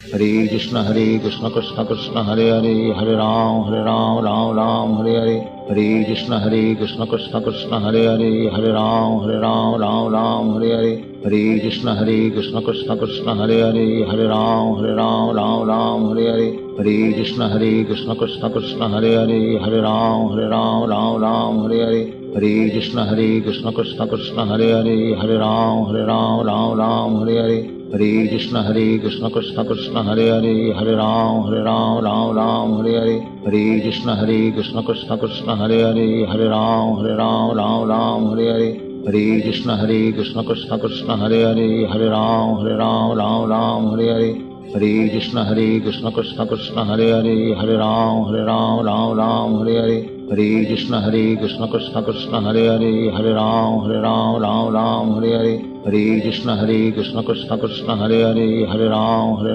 Hare Krishna Krishna Krishna Hare Hare, Hare Ram Ram Ram Hare Hare, Hare Krishna Krishna Krishna Hare Hare, Hare Ram Ram Hare Hare, Hare Krishna Krishna Krishna Hare Hare, Hare Ram Ram Hare Hare, Hare Krishna Krishna Krishna Hare Hare, Hare Ram Ram Hare Hare, Hare Krishna Krishna Krishna Hare Hare, Hare Ram Ram Hare Hare, Hare Krishna Krishna Krishna Hare Hare, Hare Ram Hare Hare, Hare Krishna Krishna Krishna Hare Hare, Hare Ram Hare Hare, Hare Krishna Krishna Krishna Hare Hare, Hare Ram Hare Hare, Hare Krishna Krishna Krishna Hare Hare, Hare Ram Hare Hare, Hare Krishna Krishna Krishna Hare Hare, Hare Ram Hare Hare, Hare Krishna Krishna Krishna Hare Hare, Hare Ram